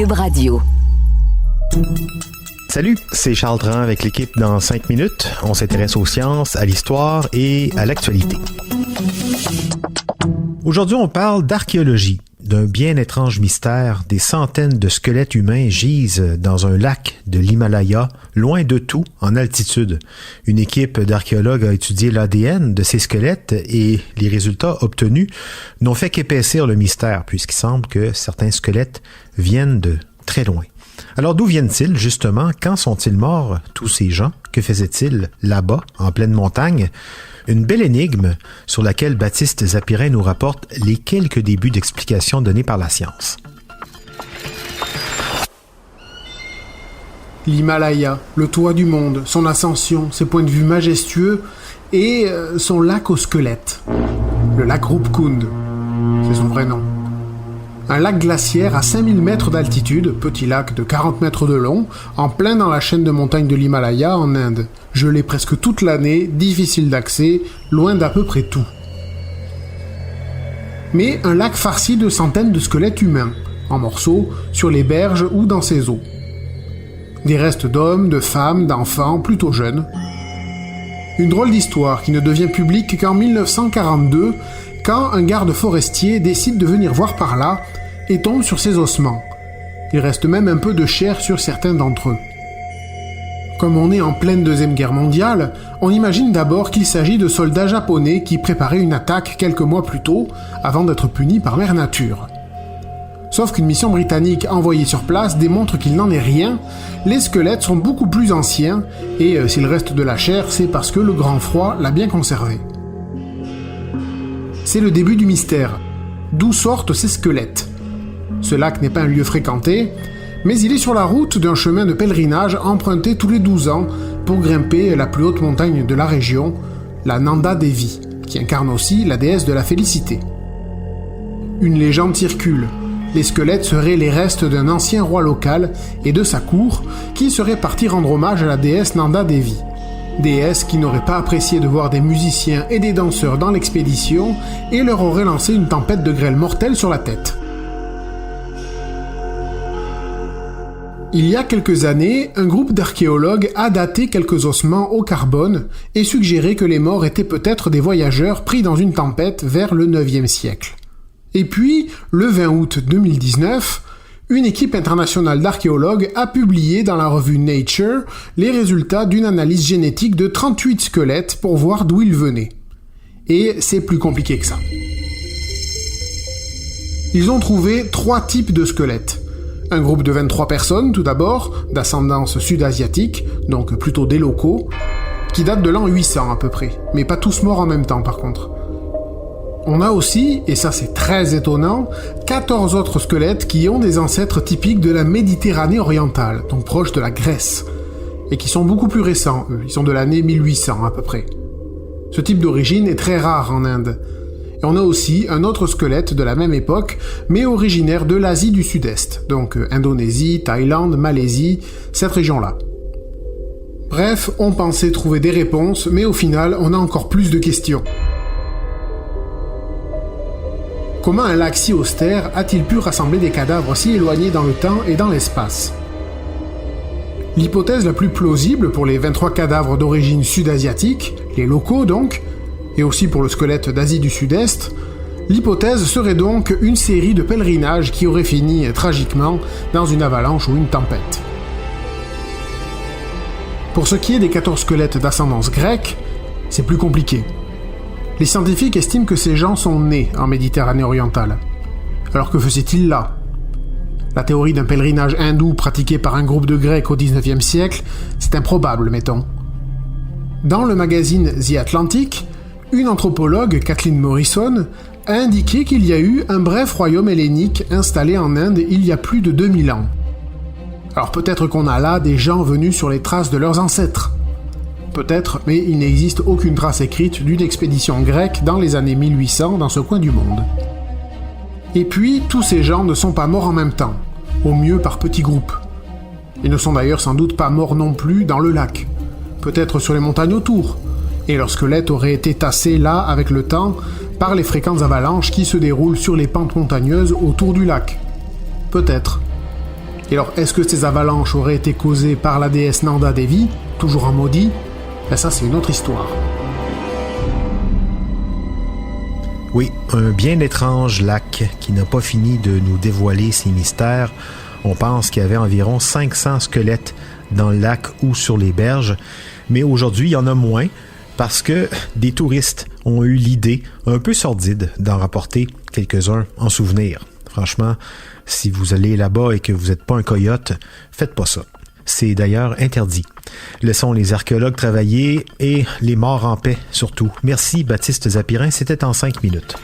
Cube Radio. Salut, c'est Charles Dran avec l'équipe dans 5 minutes. On s'intéresse aux sciences, à l'histoire et à l'actualité. Aujourd'hui, on parle d'archéologie, d'un bien étrange mystère. Des centaines de squelettes humains gisent dans un lac de l'Himalaya, loin de tout, en altitude. Une équipe d'archéologues a étudié l'ADN de ces squelettes et les résultats obtenus n'ont fait qu'épaissir le mystère, puisqu'il semble que certains squelettes viennent de très loin. Alors d'où viennent-ils justement? Quand sont-ils morts, tous ces gens? Que faisaient-ils là-bas, en pleine montagne? Une belle énigme sur laquelle Baptiste Zapirin nous rapporte les quelques débuts d'explications données par la science. L'Himalaya, le toit du monde, son ascension, ses points de vue majestueux et son lac aux squelettes. Le lac Rupkund, c'est son vrai nom. Un lac glaciaire à 5000 mètres d'altitude, petit lac de 40 mètres de long, en plein dans la chaîne de montagnes de l'Himalaya en Inde. Gelé presque toute l'année, difficile d'accès, loin d'à peu près tout. Mais un lac farci de centaines de squelettes humains, en morceaux, sur les berges ou dans ses eaux. Des restes d'hommes, de femmes, d'enfants, plutôt jeunes. Une drôle d'histoire qui ne devient publique qu'en 1942, quand un garde forestier décide de venir voir par là et tombe sur ces ossements. Il reste même un peu de chair sur certains d'entre eux. Comme on est en pleine Deuxième Guerre mondiale, on imagine d'abord qu'il s'agit de soldats japonais qui préparaient une attaque quelques mois plus tôt, avant d'être punis par Mère Nature. Sauf qu'une mission britannique envoyée sur place démontre qu'il n'en est rien, les squelettes sont beaucoup plus anciens, et s'il reste de la chair, c'est parce que le grand froid l'a bien conservé. C'est le début du mystère. D'où sortent ces squelettes? Ce lac n'est pas un lieu fréquenté, mais il est sur la route d'un chemin de pèlerinage emprunté tous les 12 ans pour grimper la plus haute montagne de la région, la Nanda Devi, qui incarne aussi la déesse de la félicité. Une légende circule. Les squelettes seraient les restes d'un ancien roi local et de sa cour qui serait parti rendre hommage à la déesse Nanda Devi. Déesse qui n'aurait pas apprécié de voir des musiciens et des danseurs dans l'expédition et leur aurait lancé une tempête de grêle mortelle sur la tête. Il y a quelques années, un groupe d'archéologues a daté quelques ossements au carbone et suggéré que les morts étaient peut-être des voyageurs pris dans une tempête vers le 9e siècle. Et puis, le 20 août 2019, une équipe internationale d'archéologues a publié dans la revue Nature les résultats d'une analyse génétique de 38 squelettes pour voir d'où ils venaient. Et c'est plus compliqué que ça. Ils ont trouvé 3 types de squelettes. Un groupe de 23 personnes, tout d'abord, d'ascendance sud-asiatique, donc plutôt des locaux, qui datent de l'an 800 à peu près, mais pas tous morts en même temps par contre. On a aussi, et ça c'est très étonnant, 14 autres squelettes qui ont des ancêtres typiques de la Méditerranée orientale, donc proche de la Grèce, et qui sont beaucoup plus récents, eux, ils sont de l'année 1800 à peu près. Ce type d'origine est très rare en Inde. Et on a aussi un autre squelette de la même époque, mais originaire de l'Asie du Sud-Est, donc Indonésie, Thaïlande, Malaisie, cette région-là. Bref, on pensait trouver des réponses, mais au final, on a encore plus de questions. Comment un lac si austère a-t-il pu rassembler des cadavres si éloignés dans le temps et dans l'espace? L'hypothèse la plus plausible pour les 23 cadavres d'origine sud-asiatique, les locaux donc, et aussi pour le squelette d'Asie du Sud-Est, l'hypothèse serait donc une série de pèlerinages qui auraient fini tragiquement dans une avalanche ou une tempête. Pour ce qui est des 14 squelettes d'ascendance grecque, c'est plus compliqué. Les scientifiques estiment que ces gens sont nés en Méditerranée orientale. Alors que faisaient-ils là? La théorie d'un pèlerinage hindou pratiqué par un groupe de Grecs au XIXe siècle, c'est improbable, mettons. Dans le magazine The Atlantic, une anthropologue, Kathleen Morrison, a indiqué qu'il y a eu un bref royaume hellénique installé en Inde il y a plus de 2000 ans. Alors peut-être qu'on a là des gens venus sur les traces de leurs ancêtres. Peut-être, mais il n'existe aucune trace écrite d'une expédition grecque dans les années 1800 dans ce coin du monde. Et puis, tous ces gens ne sont pas morts en même temps, au mieux par petits groupes. Ils ne sont d'ailleurs sans doute pas morts non plus dans le lac, peut-être sur les montagnes autour, et leur squelette aurait été tassé là avec le temps par les fréquentes avalanches qui se déroulent sur les pentes montagneuses autour du lac. Peut-être. Et alors, est-ce que ces avalanches auraient été causées par la déesse Nanda Devi, toujours en maudit? Ben ça, c'est une autre histoire. Oui, un bien étrange lac qui n'a pas fini de nous dévoiler ses mystères. On pense qu'il y avait environ 500 squelettes dans le lac ou sur les berges, mais aujourd'hui, il y en a moins parce que des touristes ont eu l'idée un peu sordide d'en rapporter quelques-uns en souvenir. Franchement, si vous allez là-bas et que vous n'êtes pas un coyote, faites pas ça. C'est d'ailleurs interdit. Laissons les archéologues travailler et les morts en paix surtout. Merci Baptiste Zapirin, c'était en 5 minutes.